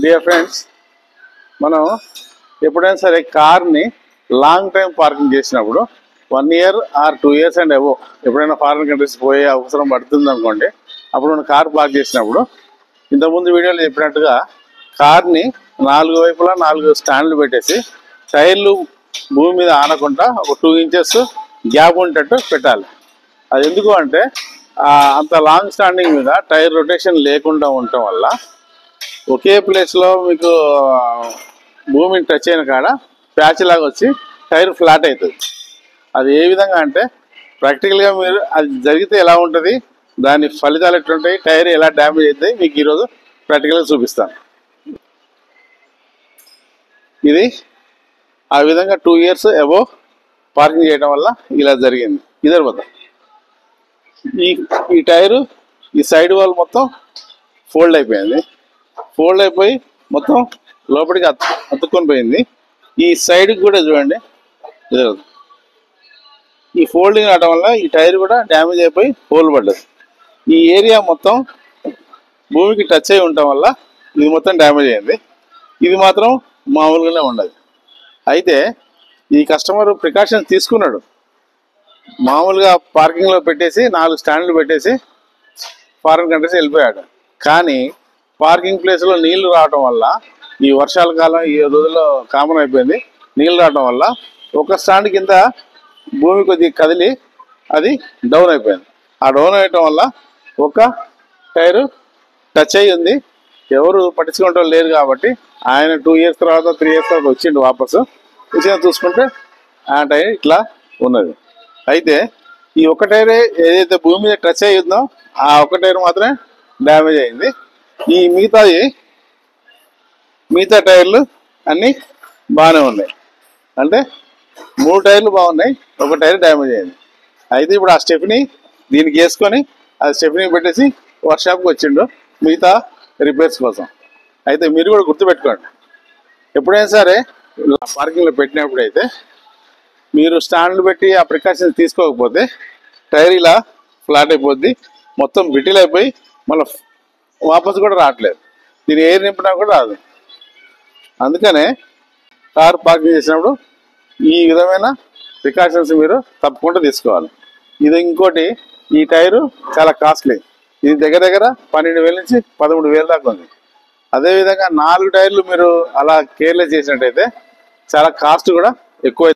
Dear friends, మనం ఎప్పుడైనా సరే కార్ని లాంగ్ టైం పార్కింగ్ చేసినప్పుడు 1 year or 2 years and above ఎప్పుడైనా ఫారిన్ కంట్రీస్ పోయే అవసరం పడుతుంది అనుకోండి. అప్పుడు మనం కార్ పార్క్ చేసినప్పుడు ఇంతకుముందు వీడియోలో చెప్పినట్టుగా కార్ని 4 వైపులా 4 స్టాండ్లు పెట్టేసి టైర్లు భూమి మీద ఆనకుండా ఒక 2 inches గ్యాప్ ఉండేటట్టు పెట్టాలి. అది ఎందుకు అంటే అంత లాంగ్ స్టాండింగ్ మీద టైర్ రొటేషన్ లేకుండా ఉండటం వల్ల ఒకే ప్లేస్లో మీకు భూమిని టచ్ అయిన కాడ ప్యాచ్ లాగా వచ్చి టైర్ ఫ్లాట్ అవుతుంది. అది ఏ విధంగా అంటే ప్రాక్టికల్గా మీరు అది జరిగితే ఎలా ఉంటుంది, దాని ఫలితాలు ఎట్లుంటాయి, టైర్ ఎలా డ్యామేజ్ అవుతాయి మీకు ఈరోజు ప్రాక్టికల్గా చూపిస్తాను. ఇది ఆ విధంగా 2 years అబోవ్ పార్కింగ్ చేయడం వల్ల ఇలా జరిగింది. ఇదే పోతా ఈ టైరు ఈ సైడ్ వాల్ మొత్తం ఫోల్డ్ అయిపోయింది. ఫోల్డ్ అయిపోయి మొత్తం లోపలికి అతుక్కొని పోయింది. ఈ సైడ్కి కూడా చూడండి, ఈ ఫోల్డింగ్ అవడం వల్ల ఈ టైర్ కూడా డ్యామేజ్ అయిపోయి హోల్ పడ్డది. ఈ ఏరియా మొత్తం భూమికి టచ్ అయి ఉండటం వల్ల ఇది మొత్తం డ్యామేజ్ అయింది. ఇది మాత్రం మామూలుగానే ఉండదు. అయితే ఈ కస్టమర్ ప్రికాషన్స్ తీసుకున్నాడు. మామూలుగా పార్కింగ్లో పెట్టేసి 4 స్టాండ్లు పెట్టేసి ఫారిన్ కంట్రీస్ వెళ్ళిపోయాడు. కానీ పార్కింగ్ ప్లేస్లో నీళ్లు రావడం వల్ల, ఈ వర్షాల కాలం ఈ రోజుల్లో కామన్ అయిపోయింది, నీళ్ళు రావడం వల్ల ఒక స్టాండ్ కింద భూమి కొద్దిగా కదిలి అది డౌన్ అయిపోయింది. ఆ డౌన్ అయ్యటం వల్ల ఒక టైరు టచ్ అయ్యి ఉంది. ఎవరు పట్టించుకుంటారు లేరు కాబట్టి ఆయన 2 years తర్వాత 3 years తర్వాత వచ్చిండు వాపసు. వచ్చిన చూసుకుంటే ఆ టైర్ ఇట్లా ఉన్నది. అయితే ఈ ఒక్క టైరే ఏదైతే భూమి మీద టచ్ అయ్యిందో ఆ ఒక్క టైర్ మాత్రమే డ్యామేజ్ అయింది. ఈ మిగతా టైర్లు అన్నీ బాగానే ఉన్నాయి. అంటే 3 టైర్లు బాగున్నాయి, ఒక టైర్ డ్యామేజ్ అయింది. అయితే ఇప్పుడు ఆ స్టెప్ని దీనికి వేసుకొని ఆ స్టెప్ని పెట్టేసి వర్క్షాప్కి వచ్చిండు మిగతా రిపేర్స్ కోసం. అయితే మీరు కూడా గుర్తుపెట్టుకోండి, ఎప్పుడైనా సరే పార్కింగ్లో పెట్టినప్పుడు అయితే మీరు స్టాండ్లు పెట్టి ఆ ప్రికాషన్స్ తీసుకోకపోతే టైర్ ఇలా ఫ్లాట్ అయిపోద్ది, మొత్తం బిటిల్ అయిపోయి మళ్ళీ వాపసు కూడా రావట్లేదు. దీని ఎయిర్ నింపినా కూడా రాదు. అందుకనే కార్ పార్కింగ్ చేసినప్పుడు ఈ విధమైన ప్రికాషన్స్ మీరు తప్పకుండా తీసుకోవాలి. ఇది ఇంకోటి, ఈ టైరు చాలా కాస్ట్లీ. ఇది దగ్గర దగ్గర 12,000 నుంచి 13,000 దాకా ఉంది. అదేవిధంగా 4 టైర్లు మీరు అలా కేర్లెస్ చేసినట్టయితే చాలా కాస్ట్ కూడా ఎక్కువ.